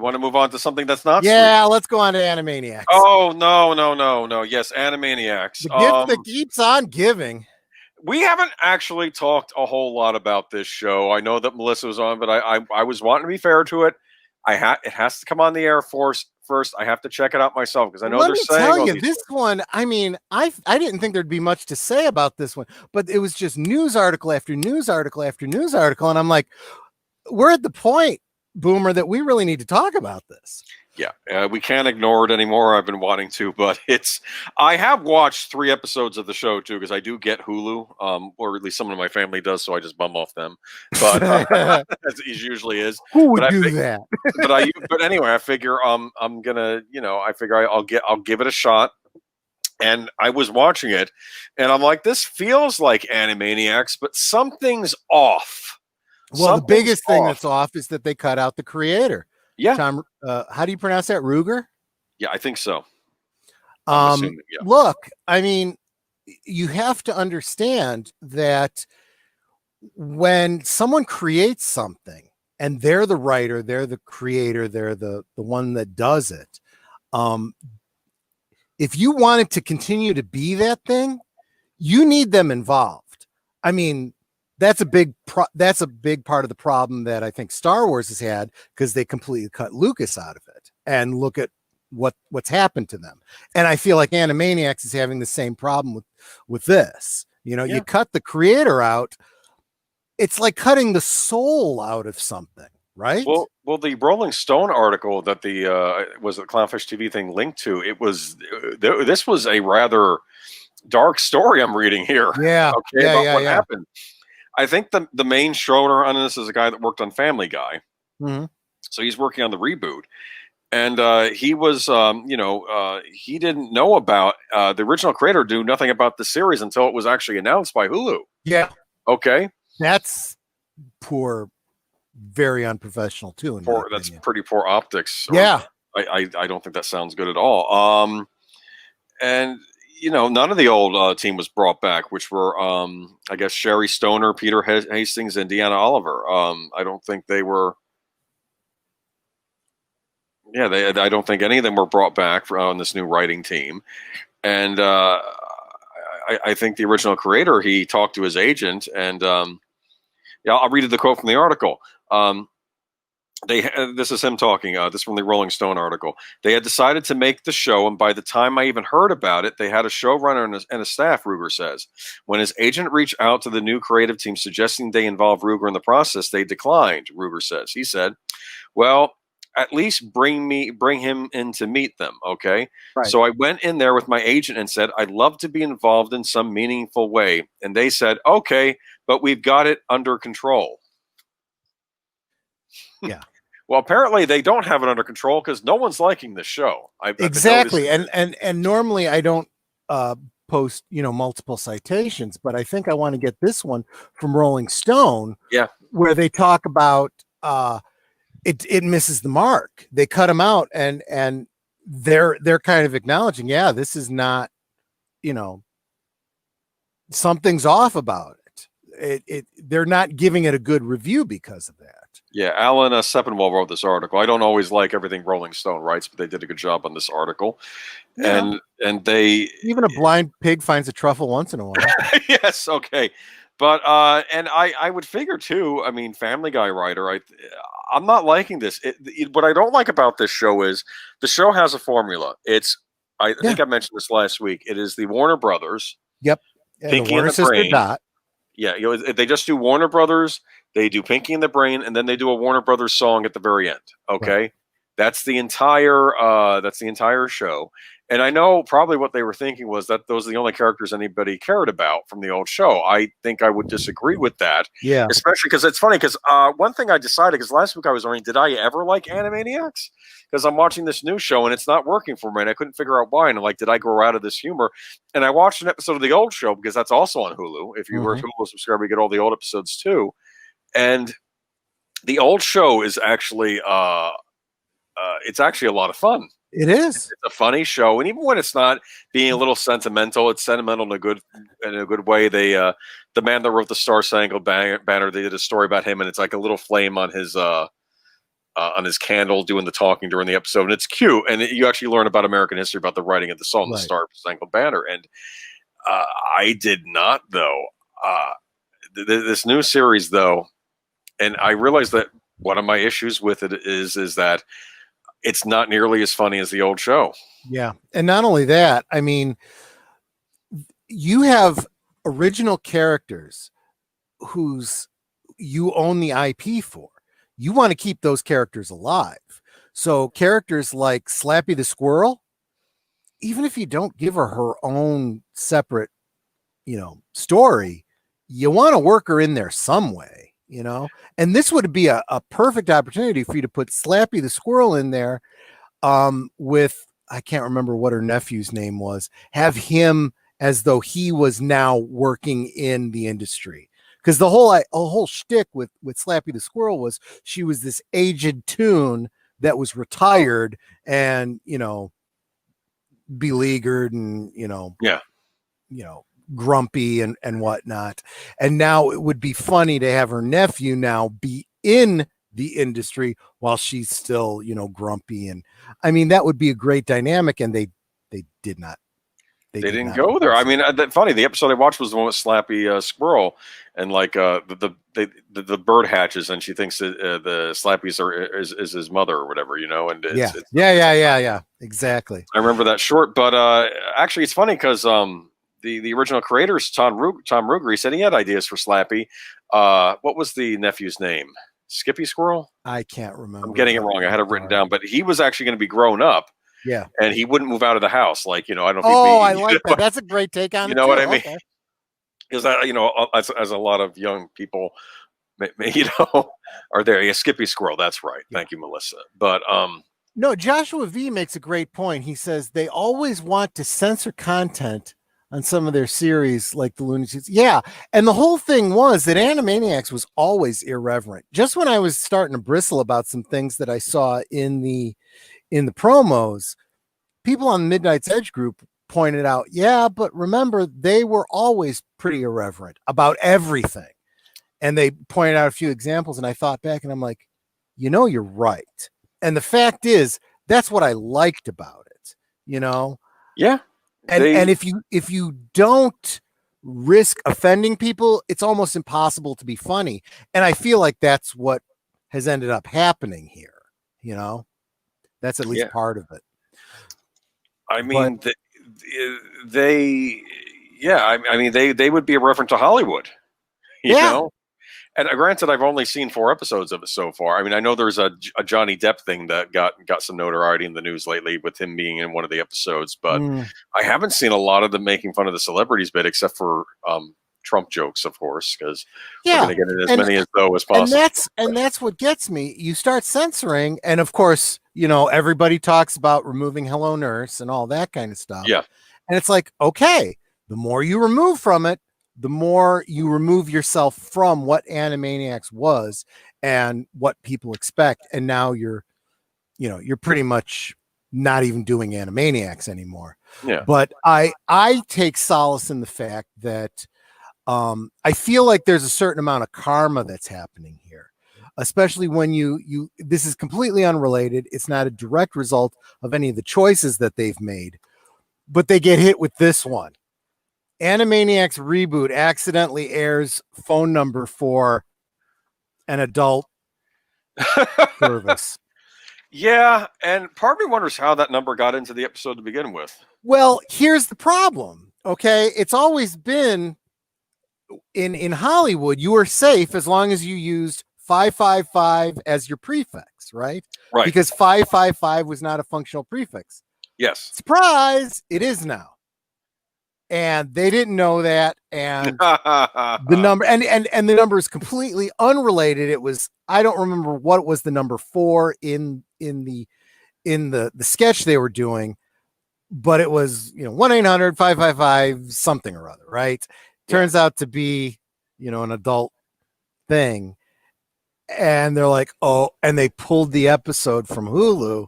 want to move on to something that's not Yeah, sweet? let's go on to Animaniacs. Oh, no. Yes, Animaniacs. The gift that keeps on giving. We haven't actually talked a whole lot about this show. I know that Melissa was on, but I was wanting to be fair to it. It has to come on the air first. I have to check it out myself because I know Let they're me saying tell all you, these. this one, I mean, I didn't think there'd be much to say about this one, but it was just news article after news article after news article. And I'm like, we're at the point, Boomer, that we really need to talk about this. Yeah, we can't ignore it anymore. I've been wanting to, but I have watched 3 episodes of the show too because I do get Hulu, or at least someone in my family does, so I just bum off them. But as it usually is. Who would do that? But anyway, I figure I'm gonna, I figure I'll give it a shot. And I was watching it, and I'm like, this feels like Animaniacs, but something's off. Well, the biggest thing that's off is that they cut out the creator. Yeah. Tom, how do you pronounce that? Ruger? Yeah, I think so. Look, I mean, you have to understand that when someone creates something and they're the writer, they're the creator, they're the one that does it. If you want it to continue to be that thing, you need them involved. I mean, that's a big part of the problem that I think Star Wars has had, because they completely cut Lucas out of it. And look at what's happened to them. And I feel like Animaniacs is having the same problem with this. You cut the creator out, it's like cutting the soul out of something, right? Well, the Rolling Stone article that was the Clownfish TV thing linked to, this was a rather dark story I'm reading here. Yeah. Okay, about what happened. I think the main showrunner on this is a guy that worked on Family Guy. Mm-hmm. So he's working on the reboot. And he was, he didn't know about the original creator, knew nothing about the series until it was actually announced by Hulu. Yeah. Okay. That's poor, very unprofessional too. That's pretty poor optics. Yeah. I don't think that sounds good at all. And none of the old team was brought back, which were, I guess, Sherry Stoner, Peter Hastings, and Deanna Oliver. I don't think they were. Yeah, I don't think any of them were brought back on this new writing team. And I think the original creator, he talked to his agent, and I'll read the quote from the article. This is him talking. This is from the Rolling Stone article. They had decided to make the show, and by the time I even heard about it, they had a showrunner and a staff, Ruger says. When his agent reached out to the new creative team suggesting they involve Ruger in the process, they declined, Ruger says. He said, well, at least bring him in to meet them, okay? Right. So I went in there with my agent and said, I'd love to be involved in some meaningful way. And they said, okay, but we've got it under control. Yeah. Well, apparently they don't have it under control because no one's liking this show. Exactly. And normally I don't post, multiple citations, but I think I want to get this one from Rolling Stone. Yeah. Where they talk about it misses the mark. They cut them out and they're kind of acknowledging, yeah, this is not, something's off about it. They're not giving it a good review because of that. Yeah, Alan Sepinwall wrote this article. I don't always like everything Rolling Stone writes, but they did a good job on this article. Yeah. And they even a blind pig finds a truffle once in a while. Yes, okay. But and I would figure too, I mean, Family Guy writer, I'm not liking this. What I don't like about this show is the show has a formula. I think I mentioned this last week. It is the Warner Brothers. Yep. Pinky and the Brain. Dot. Yeah, they just do Warner Brothers. They do Pinky and the Brain, and then they do a Warner Brothers song at the very end. Okay, right. That's the entire show. And I know probably what they were thinking was that those are the only characters anybody cared about from the old show. I think I would disagree with that. Yeah, especially because it's funny because one thing I decided, because last week I was wondering, did I ever like Animaniacs? Because I'm watching this new show and it's not working for me, and I couldn't figure out why. And I'm like, did I grow out of this humor? And I watched an episode of the old show because that's also on Hulu. If you were a Hulu subscriber, you get all the old episodes too. And the old show is actually it's actually a lot of fun. It is. It's a funny show, and even when it's not being a little sentimental, it's sentimental in a good way. They the man that wrote the Star Spangled Banner, they did a story about him, and it's like a little flame on his on his candle doing the talking during the episode, and it's cute. And you actually learn about American history, about the writing of the song, the Right. Star Spangled Banner. And I did not, though. This new series, though, and I realized that one of my issues with it is that it's not nearly as funny as the old show. Yeah. And not only that, I mean, you have original characters whose you own the IP for. You want to keep those characters alive. So characters like Slappy the Squirrel, even if you don't give her own separate, story, you want to work her in there some way, and this would be a perfect opportunity for you to put Slappy the Squirrel in there with, I can't remember what her nephew's name was, have him as though he was now working in the industry. Because the whole shtick with Slappy the Squirrel was she was this aged toon that was retired and, beleaguered and, grumpy and whatnot. And now it would be funny to have her nephew now be in the industry while she's still, grumpy. And I mean, that would be a great dynamic. And they did not. They didn't go there. I mean, funny. The episode I watched was the one with Slappy Squirrel, and like the bird hatches, and she thinks that the Slappies is his mother or whatever, And it's, yeah, exactly. I remember that short, but actually, it's funny because the original creators, Tom Ruger, he said he had ideas for Slappy. What was the nephew's name? Skippy Squirrel? I can't remember. I'm getting it wrong. I had it written down, but he was actually going to be grown up. Yeah. And he wouldn't move out of the house. Like, I don't know if I like that. That's a great take on it. You know what I mean? Okay. Because, as a lot of young people, are there. Yeah, Skippy Squirrel. That's right. Yeah. Thank you, Melissa. But, no, Joshua V makes a great point. He says they always want to censor content on some of their series like the Looney Tunes. Yeah. And the whole thing was that Animaniacs was always irreverent. Just when I was starting to bristle about some things that I saw in the promos, people on the Midnight's Edge group pointed out, yeah, but remember, they were always pretty irreverent about everything. And they pointed out a few examples, and I thought back and I'm like, you're right. And the fact is, that's what I liked about it, Yeah. And if you don't risk offending people, it's almost impossible to be funny. And I feel like that's what has ended up happening here, That's at least part of it. I mean, they would be a reference to Hollywood, you know? And granted, I've only seen 4 episodes of it so far. I mean, I know there's a Johnny Depp thing that got some notoriety in the news lately with him being in one of the episodes, but I haven't seen a lot of them making fun of the celebrities bit, except for Trump jokes, of course, because we're going to get in as many as possible. And that's what gets me. You start censoring, and of course, everybody talks about removing Hello Nurse and all that kind of stuff. Yeah. And it's like, okay, the more you remove from it, the more you remove yourself from what Animaniacs was and what people expect. And now you're pretty much not even doing Animaniacs anymore. Yeah. But I take solace in the fact that I feel like there's a certain amount of karma that's happening here, especially when this is completely unrelated. It's not a direct result of any of the choices that they've made, but they get hit with this one. Animaniacs reboot accidentally airs phone number for an adult service. Yeah, and part of me wonders how that number got into the episode to begin with. Well, here's the problem. Okay, it's always been in Hollywood, you were safe as long as you used 555 as your prefix, right? Right. Because 555 was not a functional prefix. Yes. Surprise, it is now. And they didn't know that, and the number and the number is completely unrelated. It was, I don't remember what was the number for in the sketch they were doing, but it was 1-800-555 something or other, right? Turns out to be an adult thing, and they're like, oh, and they pulled the episode from Hulu.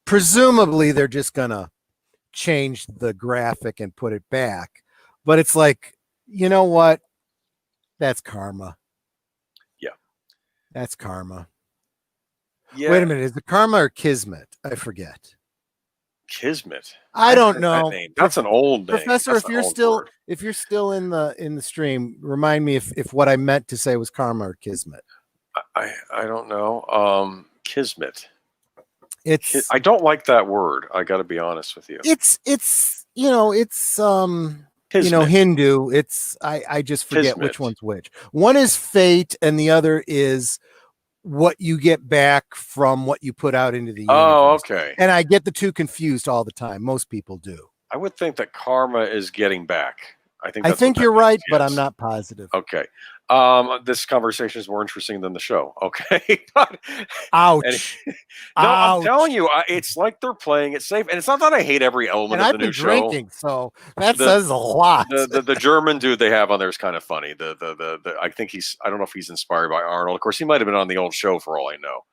Presumably, they're just gonna change the graphic and put it back, but it's like, you know what? That's karma. Yeah, that's karma. Yeah, Wait a minute. Is it Karma or Kismet? I forget. Kismet. I I've don't heard that know. name. That's an old name. Professor, That's if an you're old still word. in the stream, remind me if what I meant to say was Karma or Kismet. I don't know. Kismet. It's I don't like that word. I got to be honest with you. it's Kismet. Hindu. I just forget which Kismet. one's which. One is fate and the other is what you get back from what you put out into the Oh, universe. okay. And I get the two confused all the time. Most people do. I would think that karma is getting back. I think I that's what think that you're means. right, but I'm Yes. not positive. Okay. This conversation is more interesting than the show. Okay. But Ouch. no, I'm Ouch. telling you, it's like they're playing it safe. And it's not that I hate every element And of the I've new been show. drinking, so that The says a lot. the German dude they have on there is kind of funny. I think I don't know if he's inspired by Arnold. Of course, he might have been on the old show for all I know.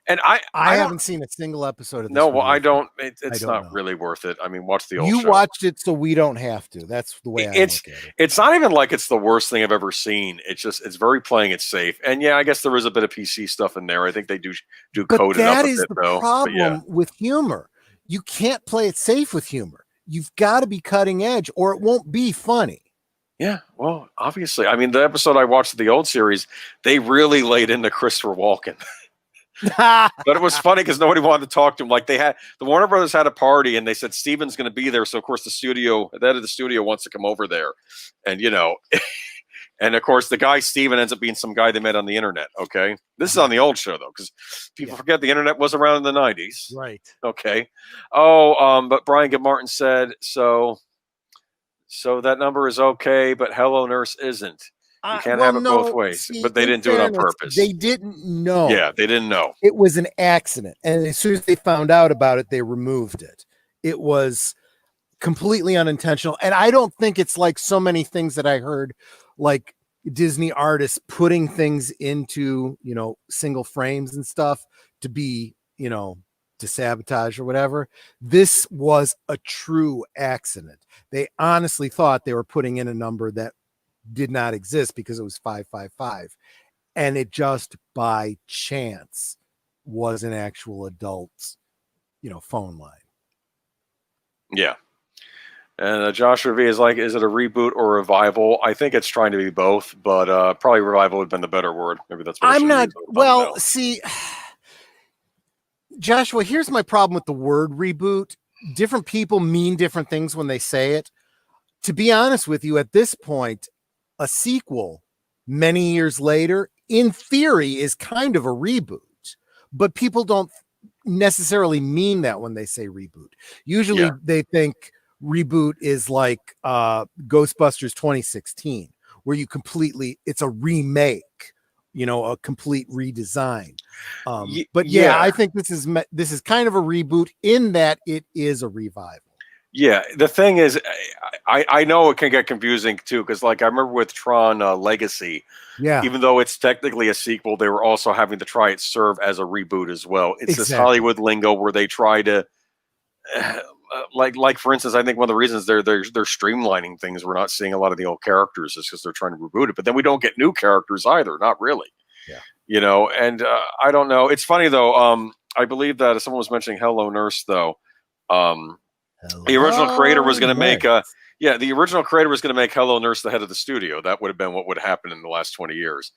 And I I don't haven't seen a single episode of this. no, well, I reunion. don't. I It's don't not know. really worth it. I mean, watch the old You show. watched it, so we don't have to. That's the way I It's look at it. it's not even like it's the worst thing I've ever seen. It's very playing it safe. And yeah, I guess there is a bit of PC stuff in there. I think they do But code it up that a is bit the though. But yeah. problem with humor. You can't play it safe with humor. You've got to be cutting edge, or it won't be funny. Yeah, well, obviously. I mean, the episode I watched of the old series, they really laid into Christopher Walken. But it was funny because nobody wanted to talk to him. Like the Warner Brothers had a party and they said Steven's going to be there. So of course the head of the studio wants to come over there, and and of course the guy Steven ends up being some guy they met on the internet. Okay, this is on the old show though because people forget the internet was around in the 90s. Right. Okay. But Brian Gilmartin said so. So that number is okay, but Hello Nurse isn't. You can't have it both ways. See, but they didn't do it on purpose. They didn't know. Yeah, they didn't know. It was an accident. And as soon as they found out about it, they removed it. It was completely unintentional. And I don't think it's like so many things that I heard, like Disney artists putting things into, single frames and stuff to be, to sabotage or whatever. This was a true accident. They honestly thought they were putting in a number that did not exist because it was 555, and it just by chance was an actual adult's phone line. Yeah. And Josh Ravi is like, is it a reboot or a revival? I think it's trying to be both, but probably revival would have been the better word. Maybe that's what I'm not. Well, see, Joshua, here's my problem with the word reboot. Different people mean different things when they say it. To be honest with you, at this point, a sequel many years later, in theory, is kind of a reboot, but people don't necessarily mean that when they say reboot. Usually they think reboot is like Ghostbusters 2016, where it's a remake, a complete redesign. But I think this is kind of a reboot in that it is a revival. Yeah, the thing is, I know it can get confusing too, because like I remember with Tron Legacy, even though it's technically a sequel, they were also having to try it serve as a reboot as well. It's this Hollywood lingo where they try to, like for instance, I think one of the reasons they're streamlining things, we're not seeing a lot of the old characters is because they're trying to reboot it, but then we don't get new characters either, not really. Yeah, and I don't know. It's funny though. I believe that someone was mentioning Hello Nurse though. The original creator was going to make the original creator was going to make Hello Nurse the head of the studio. That would have been what would happen in the last 20 years.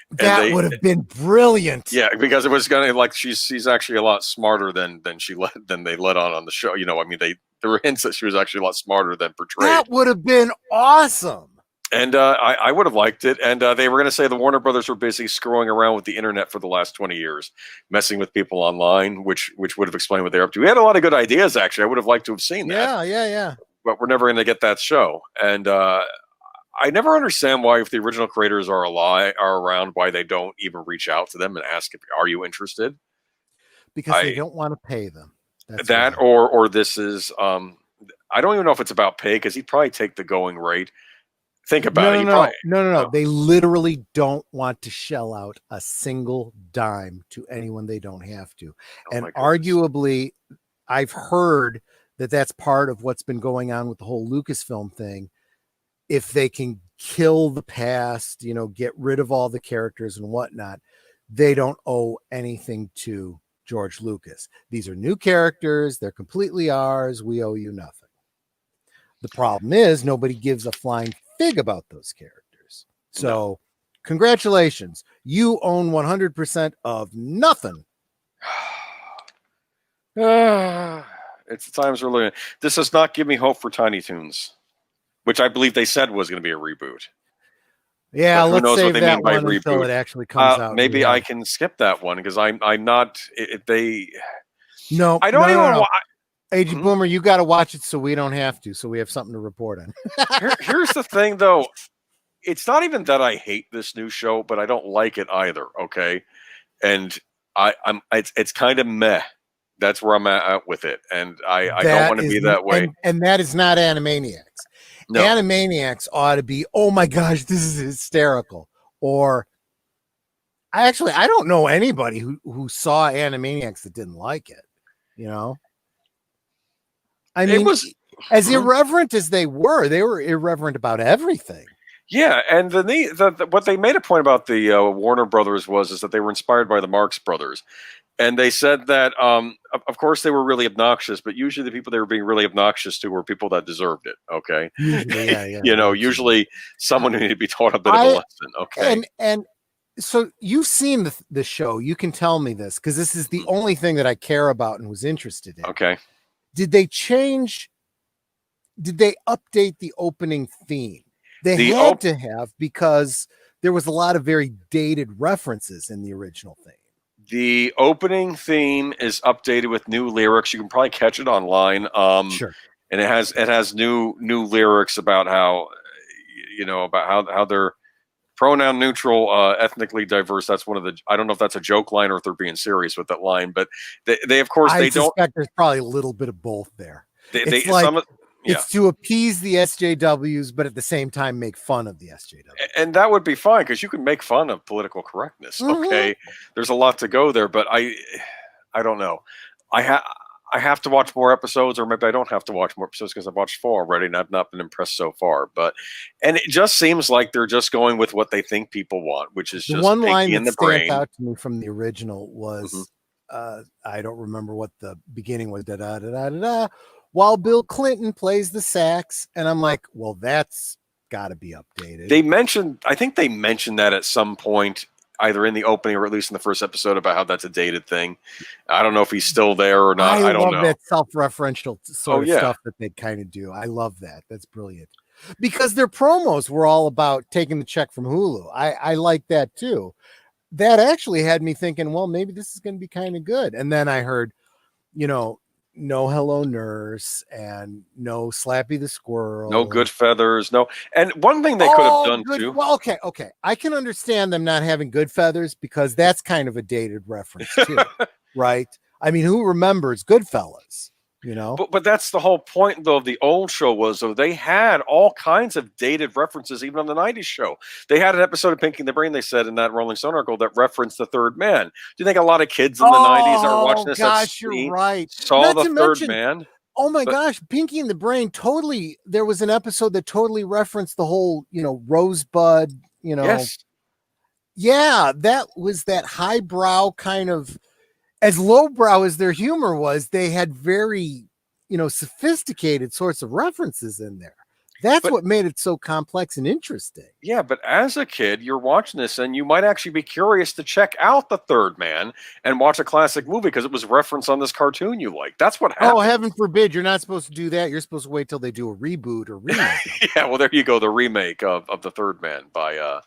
That would have been brilliant. Yeah, because it was going to she's actually a lot smarter than they let on the show. I mean, there were hints that she was actually a lot smarter than portrayed. That would have been awesome. And I would have liked it. And they were going to say the Warner Brothers were busy screwing around with the internet for the last 20 years, messing with people online, which would have explained what they're up to. We had a lot of good ideas, actually. I would have liked to have seen that. Yeah. But we're never going to get that show. And I never understand why, if the original creators are around, why they don't even reach out to them and ask, are you interested? Because they don't want to pay them. That's or this is, I don't even know if it's about pay, because he'd probably take the going rate. Think about it. No. They literally don't want to shell out a single dime to anyone they don't have to. And arguably, I've heard that that's part of what's been going on with the whole Lucasfilm thing. If they can kill the past, get rid of all the characters and whatnot, they don't owe anything to George Lucas. These are new characters. They're completely ours. We owe you nothing. The problem is nobody gives a flying fig about those characters. So congratulations. You own 100% of nothing. It's the times we're living in. This does not give me hope for Tiny Toons, which I believe they said was going to be a reboot. Yeah, let's save that one until it actually comes out. Maybe I can skip that one because I'm not. No, I don't even. Agent Boomer, you got to watch it so we don't have to, so we have something to report on. Here's the thing, though. It's not even that I hate this new show, but I don't like it either. Okay, and it's kind of meh. That's where I'm at with it, and I don't want to be that way. And that is not Animaniacs. No. Animaniacs ought to be, oh my gosh, this is hysterical. Or I don't know anybody who saw Animaniacs that didn't like it. You know, I mean, as irreverent as they were irreverent about everything. Yeah, and what they made a point about the Warner Brothers is that they were inspired by the Marx Brothers. And they said that, of course, they were really obnoxious, but usually the people they were being really obnoxious to were people that deserved it. Okay, usually, yeah. Usually someone who needed to be taught a bit of a lesson. Okay, and so you've seen the show. You can tell me this because this is the only thing that I care about and was interested in. Okay, did they update the opening theme? They had to have because there was a lot of very dated references in the original thing. The opening theme is updated with new lyrics. You can probably catch it online. Sure. And it has new lyrics about how how they're pronoun neutral, ethnically diverse. That's one of the. I don't know if that's a joke line or if they're being serious with that line, but they of course they don't. I suspect there's probably a little bit of both there. It's to appease the SJWs, but at the same time make fun of the SJWs. And that would be fine because you can make fun of political correctness. Mm-hmm. Okay, there's a lot to go there, but I don't know. I have to watch more episodes, or maybe I don't have to watch more episodes because I've watched 4 already, and I've not been impressed so far. And it just seems like they're just going with what they think people want, which is just one line in that the brain. stands out to me from the original was I don't remember what the beginning was. Da da da da da. While Bill Clinton plays the sax, and I'm like, well, that's got to be updated. I think they mentioned that at some point, either in the opening or at least in the first episode, about how that's a dated thing. I don't know if he's still there or not. I don't know. I love that self-referential sort of stuff that they kind of do. I love that. That's brilliant. Because their promos were all about taking the check from Hulu. I like that too. That actually had me thinking, well, maybe this is going to be kind of good. And then I heard, no Hello Nurse and no Slappy the Squirrel. No Good Feathers. No. And one thing they could have done too. Well, okay. I can understand them not having Good Feathers because that's kind of a dated reference too, right? I mean, who remembers Goodfellas? But that's the whole point, though, of the old show they had all kinds of dated references, even on the 90s show. They had an episode of Pinky and the Brain, they said in that Rolling Stone article, that referenced the Third Man. Do you think a lot of kids in the 90s are watching this? Gosh, you're right. Saw the Third Man? Oh my gosh, Pinky and the Brain, totally. There was an episode that totally referenced the whole, Rosebud, Yes. Yeah, that was that highbrow kind of. As lowbrow as their humor was, they had very, sophisticated sorts of references in there. That's what made it so complex and interesting. Yeah, but as a kid, you're watching this and you might actually be curious to check out The Third Man and watch a classic movie because it was referenced on this cartoon you like. That's what happened. Oh, heaven forbid. You're not supposed to do that. You're supposed to wait till they do a reboot or remake. Yeah, well, there you go. The remake of The Third Man by...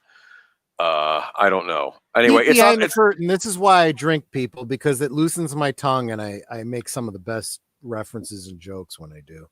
I don't know. Anyway, it's behind the curtain. This is why I drink, people, because it loosens my tongue and I make some of the best references and jokes when I do.